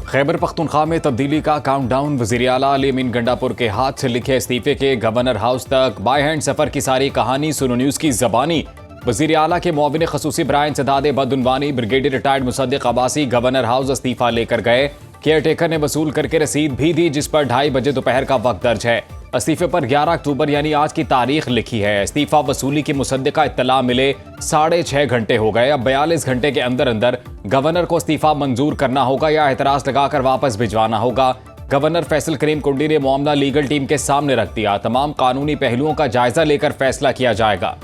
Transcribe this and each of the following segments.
खैबर पख्तूनख्वा में तब्दीली का काउंटडाउन। वज़ीर आला अली अमीन गंडापुर के हाथ से लिखे इस्तीफे के गवर्नर हाउस तक बाय हैंड सफर की सारी कहानी सुनो न्यूज़ की ज़बानी। वज़ीर आला के मुआविन खसूसी ब्रायन सदादे बदउनवानी brigadier retired Musaddiq Abbasi governor house इस्तीफा लेकर गए। केयर टेकर ने वसूल करके रसीद भी दी, जिस पर 2:30 बजे दोपहर का वक्त दर्ज है। इस्तीफे पर 11 अक्टूबर यानी आज की तारीख लिखी है। इस्तीफा वसूली की मुसद्दिका इत्तला मिले 6.5 घंटे हो गए। अब 42 घंटे के अंदर अंदर गवर्नर को इस्तीफा मंजूर करना होगा या एतराज लगाकर वापस भिजवाना होगा। गवर्नर फैसल करीम कुंडी ने मामला लीगल टीम के सामने रख दिया। तमाम कानूनी पहलुओं का जायजा लेकर फैसला किया जाएगा।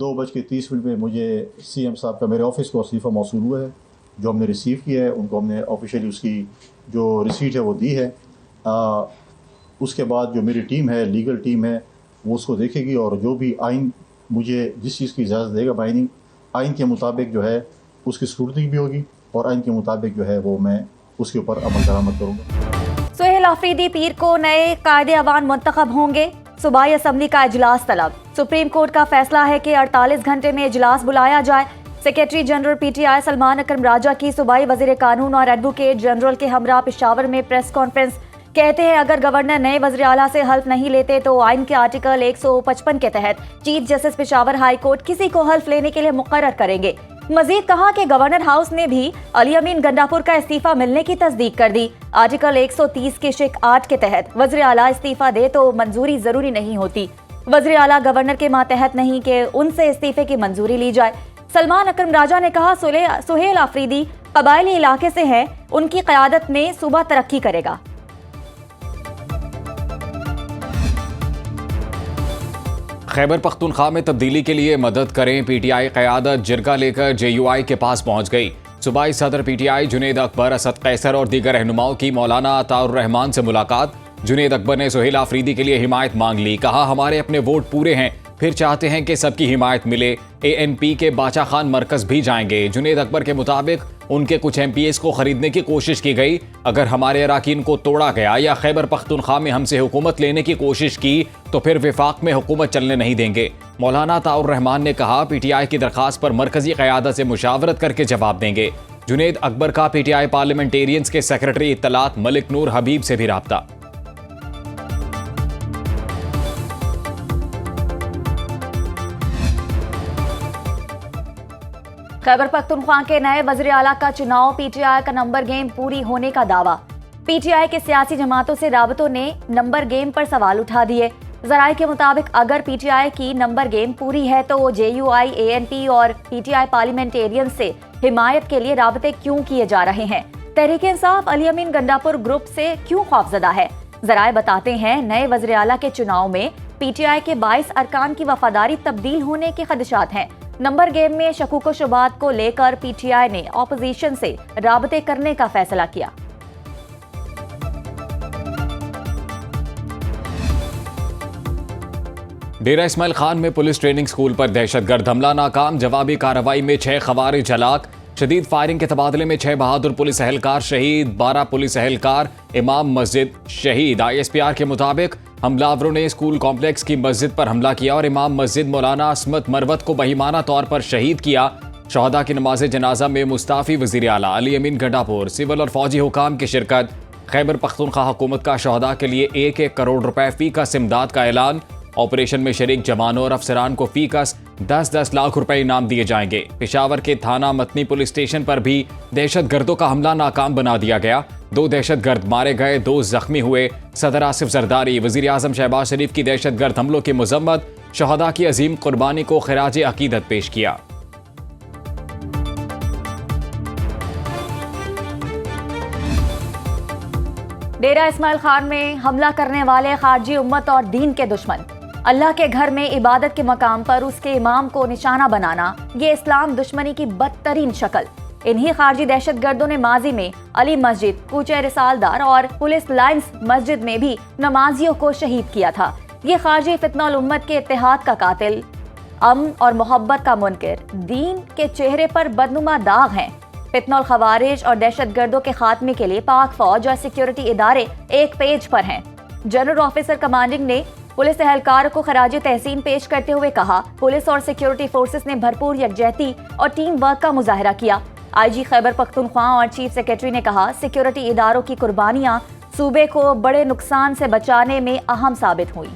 2:30 में मुझे सीएम साहब का मेरे ऑफिस को इस्तीफ़ा मौसूल हुआ है, जो हमने रिसीव किया है। उनको हमने ऑफिशियली उसकी जो रिसीट है वो दी है। उसके बाद जो मेरी टीम है, लीगल टीम है, वो उसको देखेगी और जो भी आइन मुझे जिस चीज़ की इजाज़त देगा आइन के मुताबिक जो है उसकी स्क्रूटनी भी होगी और आइन के मुताबिक जो है वो मैं उसके ऊपर अमल दरामद करूँगा। सुहेल आफरीदी पीर को नए कायदे अवान मुंतखब होंगे। सूबाई असम्बली का इजलास तलब। सुप्रीम कोर्ट का फैसला है कि 48 घंटे में इजलास बुलाया जाए। सेक्रेटरी जनरल पीटीआई सलमान अकरम राजा की सूबाई वजीर कानून और एडवोकेट जनरल के हमरा पेशावर में प्रेस कॉन्फ्रेंस। कहते हैं अगर गवर्नर नए वज़ीर आला से हल्फ नहीं लेते तो आइन के आर्टिकल 155 के तहत chief justice Peshawar high court किसी को हल्फ लेने के लिए मुकर्रर करेंगे। मजीद कहा कि गवर्नर हाउस ने भी अली अमीन गंडापुर का इस्तीफा मिलने की तस्दीक कर दी। आर्टिकल 130 के शिक 8 के तहत वज़ीर आला इस्तीफा दे तो मंजूरी जरूरी नहीं होती। वज़ीर आला गवर्नर के मातहत नहीं कि उनसे इस्तीफे की मंजूरी ली जाए। सलमान अकरम राजा ने कहा सुहेल आफरीदी कबायली इलाके से हैं, उनकी क़यादत में सूबा तरक्की करेगा। खैबर पख्तूनख्वा में तब्दीली के लिए मदद करें। पीटीआई क़यादत जिरगा लेकर जेयूआई के पास पहुंच गई। सूबाई सदर पीटीआई जुनेद अकबर, असद कैसर और दीगर रहनुमाओं की मौलाना अताउर रहमान से मुलाकात। जुनेद अकबर ने सुहेल आफरीदी के लिए हिमायत मांग ली। कहा हमारे अपने वोट पूरे हैं, फिर चाहते हैं कि सबकी हिमायत मिले। ANP के बाचा खान मरकज भी जाएंगे। जुनेद अकबर के मुताबिक उनके कुछ MPs को खरीदने की कोशिश की गई। अगर हमारे अराकीन को तोड़ा गया या खैबर पख्तूनख्वा में हमसे हुकूमत लेने की कोशिश की तो फिर विफाक में हुकूमत चलने नहीं देंगे। मौलाना अताउर रहमान ने कहा PTI की दरखास्त पर मरकजी क़यादत से मुशावरत करके जवाब देंगे। जुनेद अकबर का PTI पार्लियामेंटेरियंस के सेक्रेटरी इत्तलात मलिक नूर हबीब से भी राब्ता। खैबर पख्तूनख्वा के नए वज़ीर आला का चुनाव। पीटीआई का नंबर गेम पूरी होने का दावा। पीटीआई के सियासी जमातों से राबतों ने नंबर गेम पर सवाल उठा दिए। ज़राए के मुताबिक अगर पीटीआई की नंबर गेम पूरी है तो JUI, ANP और पीटीआई पार्लियामेंटेरियन से हिमायत के लिए राबते क्यों किए जा रहे हैं? तहरीक इंसाफ अली अमीन गंडापुर ग्रुप से क्यों खौफजदा है? ज़राए बताते हैं नए वज़ीर आला के चुनाव में पीटीआई के 22 अरकान की वफादारी तब्दील होने के खदशात हैं। नंबर गेम में शकूक व शुबात को लेकर पीटीआई ने ऑपोजिशन से राबते करने का फैसला किया। डेरा इस्माइल खान में पुलिस ट्रेनिंग स्कूल पर दहशतगर्द हमला नाकाम। जवाबी कार्रवाई में 6 खवारिज हलाक। शदीद फायरिंग के तबादले में 6 बहादुर पुलिस अहलकार शहीद, 12 पुलिस अहलकार। इमाम मस्जिद शहीद। ISPR के मुताबिक हमलावरों ने स्कूल कॉम्प्लेक्स की मस्जिद पर हमला किया और इमाम मस्जिद मौलाना असमत मरवत को बहिमाना तौर पर शहीद किया। शहदा की नमाज जनाजा में मुस्ताफी वज़ीर आला अली अमीन गंडापुर, सिविल और फौजी हुकाम की शिरकत। खैबर पख्तूनख्वा हुकूमत का शहदा के लिए 1-1 करोड़ रुपए फी कस इमदाद का ऐलान। ऑपरेशन में शरीक जवानों और अफसरान को फी कस 10-10 लाख रुपए इनाम दिए जाएंगे। पेशावर के थाना मतनी पुलिस स्टेशन पर भी दहशतगर्दों का हमला नाकाम बना दिया गया। 2 दहशतगर्द मारे गए, 2 जख्मी हुए। सदर आसिफ जरदारी वज़ीर आज़म शहबाज शरीफ की दहशतगर्द हमलों की मजम्मत। शहदा की अजीम कुर्बानी को खिराज अकीदत पेश किया। डेरा इस्माइल खान में हमला करने वाले खारजी उम्मत और दीन के दुश्मन। अल्लाह के घर में इबादत के मकाम पर उसके इमाम को निशाना बनाना ये इस्लाम दुश्मनी की बदतरीन शक्ल। इन्हीं खारजी दहशतगर्दों ने माजी में अली मस्जिद, कूचे रिसालदार और पुलिस लाइन्स मस्जिद में भी नमाजियों को शहीद किया था। ये खारजी फितनल उम्मत के इत्तेहाद का कातिल, अमन और मोहब्बत का मुनकिर, दीन के चेहरे पर बदनुमा दाग हैं। फितनल खवारिज और दहशतगर्दों के खात्मे के लिए पाक फौज और सिक्योरिटी इदारे एक पेज पर हैं। जनरल ऑफिसर कमांडिंग ने पुलिस एहलकार को खराज तहसीन पेश करते हुए कहा, पुलिस और सिक्योरिटी फोर्सेस ने भरपूर यकजहती और टीम वर्क का मुजाहरा किया। आईजी खैबर पख्तूनख्वा और चीफ सेक्रेटरी ने कहा, सिक्योरिटी इदारों की कुर्बानियां सूबे को बड़े नुकसान से बचाने में अहम साबित हुई।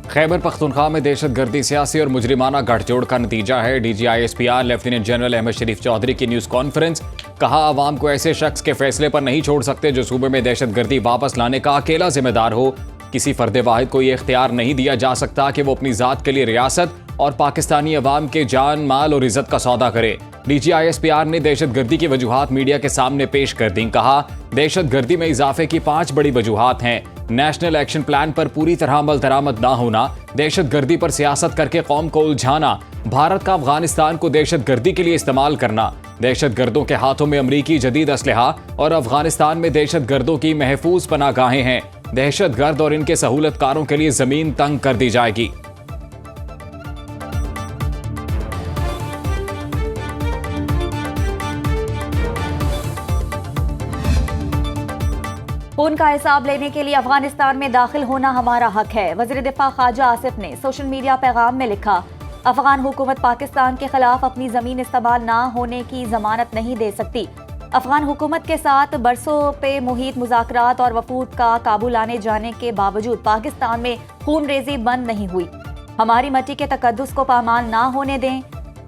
खैबर पख्तूनख्वा में दहशतगर्दी सियासी और मुजरिमाना गठजोड़ का नतीजा है। DGISPR लेफ्टिनेंट जनरल अहमद शरीफ चौधरी की न्यूज़ कॉन्फ्रेंस। कहा, आवाम को ऐसे शख्स के फैसले पर नहीं छोड़ सकते जो सूबे में दहशतगर्दी वापस लाने का अकेला जिम्मेदार हो। किसी फर्द वाहिद को ये इख्तियार नहीं दिया जा सकता कि वो अपनी ज़ात के लिए रियासत और पाकिस्तानी अवाम के जान, माल और इज्जत का सौदा करे। DGISPR ने दहशतगर्दी की वजूहात मीडिया के सामने पेश कर दी। कहा, दहशतगर्दी में इजाफे की 5 बड़ी वजूहात हैं। नेशनल एक्शन प्लान पर पूरी तरह अमल दरामद ना होना, दहशतगर्दी पर सियासत करके कौम को उलझाना, भारत का अफगानिस्तान को दहशतगर्दी के लिए इस्तेमाल करना, दहशतगर्दों के हाथों में अमरीकी जदीद असलहा और अफगानिस्तान में दहशतगर्दों की महफूज पनाहगाहें हैं। दहशतगर्द और इनके सहूलतकारों के लिए जमीन तंग कर दी जाएगी। खून का हिसाब लेने के लिए अफगानिस्तान में दाखिल होना हमारा हक है। वज़ीर दिफा ख्वाजा आसिफ ने सोशल मीडिया पैगाम में लिखा, अफगान हुकूमत पाकिस्तान के खिलाफ अपनी जमीन इस्तेमाल ना होने की जमानत नहीं दे सकती। अफगान हुकूमत के साथ बरसों पे मुहित मुज़ाकरात और वफूद का काबू लाने जाने के बावजूद पाकिस्तान में खून रेजी बंद नहीं हुई। हमारी मट्टी के तकद्दुस को पामाल ना होने दें।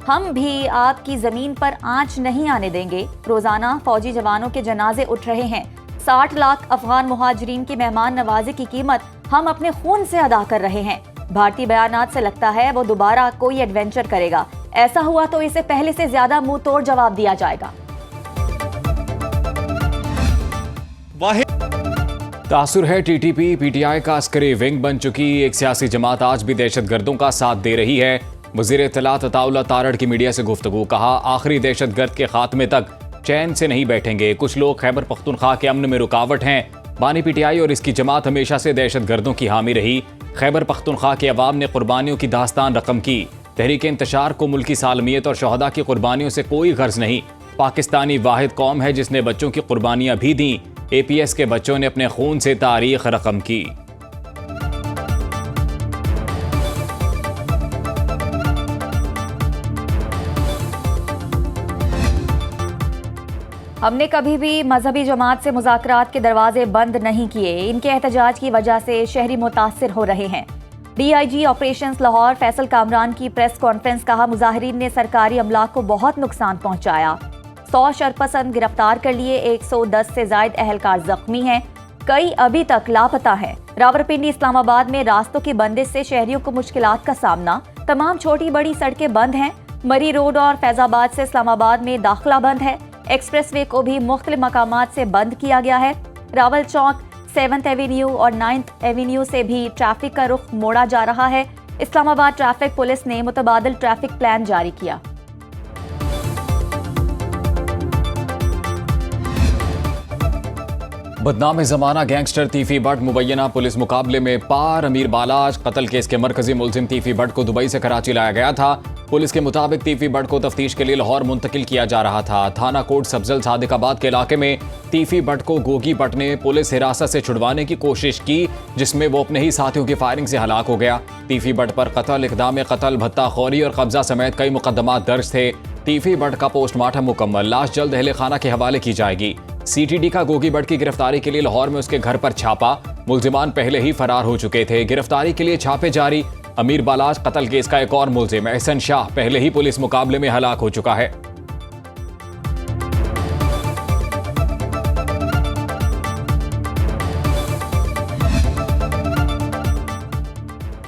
हम भी आपकी जमीन पर आंच नहीं आने देंगे। रोजाना फौजी जवानों के जनाजे उठ रहे हैं। 60 लाख अफगान मुहाजिरीन की मेहमान नवाजी की कीमत हम अपने खून से अदा कर रहे हैं। भारतीय बयानात से लगता है वो दोबारा कोई एडवेंचर करेगा। ऐसा हुआ तो इसे पहले से ज्यादा मुंह तोड़ जवाब दिया जाएगा। तासुर है, TTP PTI का अस्करी विंग बन चुकी एक सियासी जमात आज भी दहशतगर्दों का साथ दे रही है। वज़ीर इत्तलात अताउल्लाह तारड़ की मीडिया से गुफ्तगू। कहा, आखिरी दहशतगर्द के खात्मे तक चैन से नहीं बैठेंगे। कुछ लोग खैबर पख्तूनख्वा के अमन में रुकावट हैं। बानी PTI और इसकी जमात हमेशा से दहशतगर्दों की हामी रही। खैबर पख्तूनख्वा के अवाम ने कुर्बानियों की दास्तान रकम की। तहरीक इंतशार को मुल्की सालमियत और शहदा की कुर्बानियों से कोई गर्ज नहीं। पाकिस्तानी वाहिद कौम है जिसने बच्चों की कुर्बानियां भी दी। APS के बच्चों ने अपने खून से तारीख रकम की। हमने कभी भी मजहबी जमात से मुज़ाकरात के दरवाजे बंद नहीं किए। इनके एहतजाज की वजह से शहरी मुतासिर हो रहे हैं। DIG ऑपरेशंस लाहौर फैसल कामरान की प्रेस कॉन्फ्रेंस। कहा, मुजाहिरीन ने सरकारी अमलाक को बहुत नुकसान पहुंचाया। 100 शरपसंद गिरफ्तार कर लिए। 110 से जायद अहलकार जख्मी हैं। कई अभी तक लापता हैं। रावलपिंडी इस्लामाबाद में रास्तों की बंदिश से शहरियों को मुश्किलात का सामना। तमाम छोटी बड़ी सड़कें बंद हैं। मरी रोड और फैजाबाद से इस्लामाबाद में दाखिला बंद है। एक्सप्रेसवे को भी मुख्तलिफ मकामात से बंद किया गया है। रावल चौक, 7th एवेन्यू और 9th एवेन्यू से भी ट्रैफिक का रुख मोड़ा जा रहा है। इस्लामाबाद ट्रैफिक पुलिस ने मुतबादिल ट्रैफिक प्लान जारी किया। बदनाम जमाना गैंगस्टर तीफी भट्ट मुबैना पुलिस मुकाबले में पार। अमीर बालाज कत्ल केस के मरकजी मुलजिम तीफी भट्ट को दुबई से कराची लाया गया था। पुलिस के मुताबिक तीफी भट्ट को तफ्तीश के लिए लाहौर मुंतकिल किया जा रहा था। थाना कोट सब्जल सादिकाबाद के इलाके में तीफी भट्ट को गोगी भट्ट ने पुलिस हिरासत से छुड़वाने की कोशिश की, जिसमें वो अपने ही साथियों की फायरिंग से हलाक हो गया। तीफी भट्ट पर कत्ल, इक़दाम कत्ल, भत्ताखोरी और कब्जा समेत कई मुकदमात दर्ज थे। तीफी भट्ट का पोस्टमार्टम मुकम्मल, लाश जल्द अहले खाना के हवाले की जाएगी। CTD का गोगी भट्ट की गिरफ्तारी के लिए लाहौर में उसके घर पर छापा। मुल्जिमान पहले ही फरार हो चुके थे। गिरफ्तारी के लिए छापे जारी। अमीर बालाज कत्ल केस का एक और मुल्जिम एहसन शाह पहले ही पुलिस मुकाबले में हलाक हो चुका है।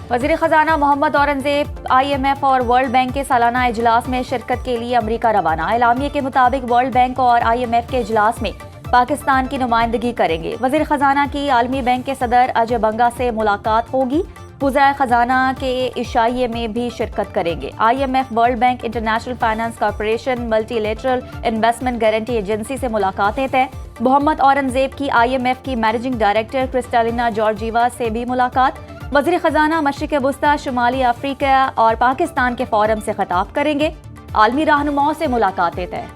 वज़ीर ख़जाना मोहम्मद औरंगजेब IMF और वर्ल्ड बैंक के सालाना इजलास में शिरकत के लिए अमरीका रवाना। एलामिया के मुताबिक वर्ल्ड बैंक और IMF के इजलास में पाकिस्तान की नुमाइंदगी करेंगे। वज़ीर ख़जाना की आलमी बैंक के सदर अजय बंगा से मुलाकात होगी। वज़राए ख़जाना के इशाइये में भी शिरकत करेंगे। IMF, world bank, international finance corporation, multilateral investment guarantee agency से मुलाकातें तय। मोहम्मद औरंगजेब की IMF की मैनेजिंग डायरेक्टर क्रिस्टालिना जॉर्जीवा से भी मुलाकात। वज़ीर ख़जाना मशरिक़ वुस्ता, शुमाली अफ्रीका और पाकिस्तान के फोरम से खिताब करेंगे। आलमी रहनुमाओं से मुलाकातें तय।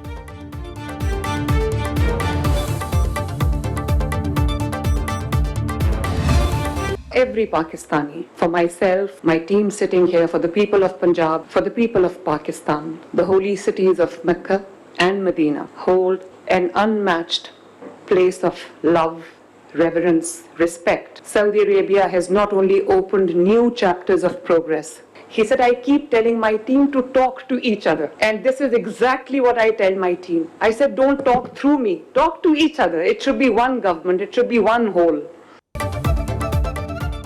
every Pakistani, for myself, my team sitting here, for the people of Punjab, for the people of Pakistan. The holy cities of Mecca and Medina hold an unmatched place of love, reverence, respect. Saudi Arabia has not only opened new chapters of progress. He said, I keep telling my team to talk to each other. And this is exactly what I tell my team. I said, don't talk through me. Talk to each other. It should be one government. It should be one whole.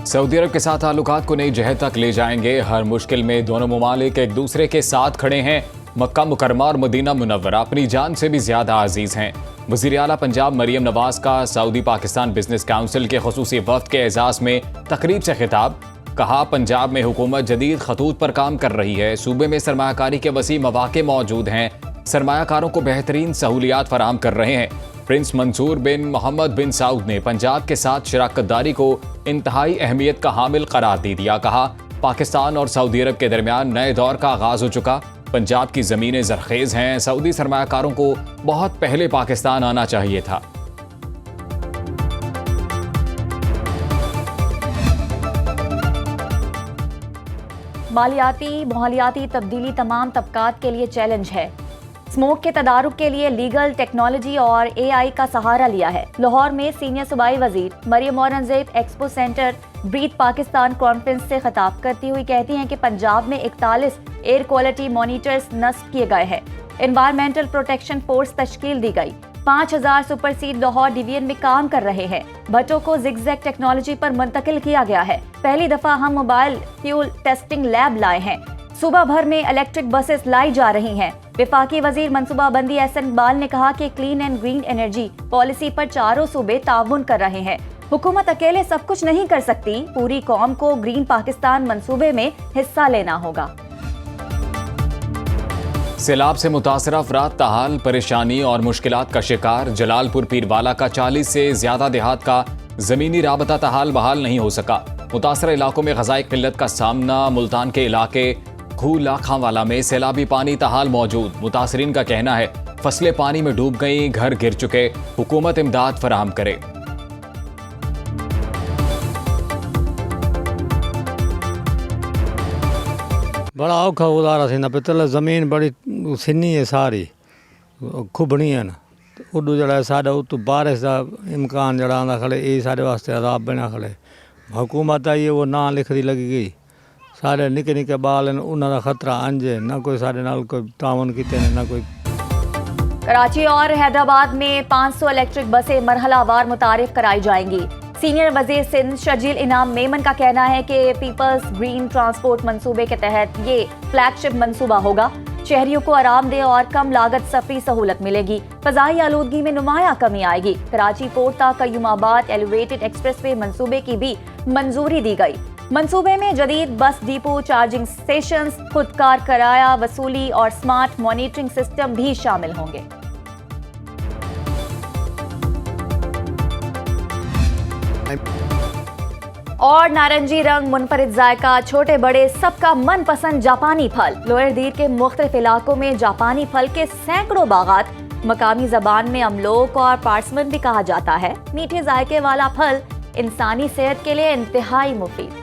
Saudi Arab के साथ ताल्लुकात को नई जहत तक ले जाएंगे। हर मुश्किल में दोनों ममालिक एक दूसरे के साथ खड़े हैं। मक्का मुकरमा और मदीना मुनव्वरा अपनी जान से भी ज्यादा अजीज हैं। वज़ीर आला पंजाब मरियम नवाज का सऊदी पाकिस्तान बिजनेस काउंसिल के खुसूसी वफ्द के एजाज में तकरीब से खिताब। कहा, पंजाब में हुकूमत जदीद खतूत पर काम कर रही है। सूबे में सरमायाकारी के वसी मौके मौजूद हैं। सरमायाकारों को बेहतरीन सहूलियात फराहम कर रहे हैं। प्रिंस मंसूर बिन मोहम्मद बिन साउद ने पंजाब के साथ शराकतदारी को इंतहाई अहमियत का हामिल करार दे दिया। कहा, पाकिस्तान और सऊदी अरब के दरमियान नए दौर का आगाज हो चुका। पंजाब की ज़मीनें ज़रखेज़ हैं। सऊदी सरमायाकारों को बहुत पहले पाकिस्तान आना चाहिए था। मालियाती तब्दीली तमाम तबकात के लिए चैलेंज है। स्मोक के तदारुक के लिए लीगल टेक्नोलॉजी और AI का सहारा लिया है। लाहौर में सीनियर सूबाई वजीर Maryam Aurangzeb expo centre breathe Pakistan conference से खिताब करती हुई कहती हैं कि पंजाब में 41 एयर क्वालिटी मॉनिटर्स नस्ब किए गए हैं। एनवायरमेंटल प्रोटेक्शन फोर्स तश्कील दी गई। 5000 सुपरसीड लाहौर डिवीजन में काम कर रहे हैं। भट्टों को जिगजैग टेक्नोलॉजी पर मुंतकिल किया गया है। पहली दफा हम मोबाइल फ्यूल टेस्टिंग लैब लाए हैं। सूबा भर में इलेक्ट्रिक बसेस लाई जा रही हैं। विफाकी वजीर मनसूबाबंदी एहसन इकबाल ने कहा कि clean and green energy policy पर चारों सूबे ताउन कर रहे हैं। हुकूमत अकेले सब कुछ नहीं कर सकती। पूरी कौम को ग्रीन पाकिस्तान मंसूबे में हिस्सा लेना होगा। सैलाब से मुतासर अफराद ताहाल परेशानी और मुश्किलात का शिकार। जलालपुर पीरवाला का 40 से ज्यादा देहात का जमीनी राबता ताहाल बहाल नहीं हो सका। मुतासर इलाकों में ग़ज़ाई किल्लत का सामना। मुल्तान के इलाके खूला खांवाला में सैलाबी पानी ताहाल मौजूद। मुतासरीन का कहना है फसलें पानी में डूब गई, घर गिर चुके। हुकूमत इमदाद फराहम करे। बड़ा औखा गुजारा थी पितल। जमीन बड़ी सिन्नी है, सारी खुबनी है ना। उडू जड़ा साढ़ा उतू बारिश का इम्कान जड़ा आंदा खड़े, ये साढ़े वास्ते अदाब बना खड़े। हुकूमत आई है वो ना लिखती लगी गई। सारे निके निके बाल उन्होंने खतरा अंजे ना कोई साढ़े नाल कोई तावन किते ना कोई। कराची और हैदराबाद में 500 इलेक्ट्रिक बसें मरहलावार मुतारिफ कराई जाएंगी। सीनियर वजीर सिंध शजील इनाम मेमन का कहना है कि पीपल्स ग्रीन ट्रांसपोर्ट मंसूबे के तहत ये फ्लैगशिप मंसूबा होगा। शहरियों को आरामदेह और कम लागत सफरी सहूलत मिलेगी। फजाई आलूदगी में नुमाया कमी आएगी। कराची पोर्ट तक कयूमाबाद एलिवेटेड एक्सप्रेसवे मंसूबे की भी मंजूरी दी गई। मंसूबे में जदीद बस डिपो, चार्जिंग स्टेशंस, खुदकार किराया वसूली और स्मार्ट मॉनिटरिंग सिस्टम भी शामिल होंगे। और नारंगी रंग, मुनफरिद जायका, छोटे बड़े सबका मनपसंद जापानी फल। लोअर दीर के मुख्तलिफ इलाकों में जापानी फल के सैकड़ों बागात। मकामी जबान में अमलोक और पार्समन भी कहा जाता है। मीठे जायके वाला फल इंसानी सेहत के लिए इंतहाई मुफीद।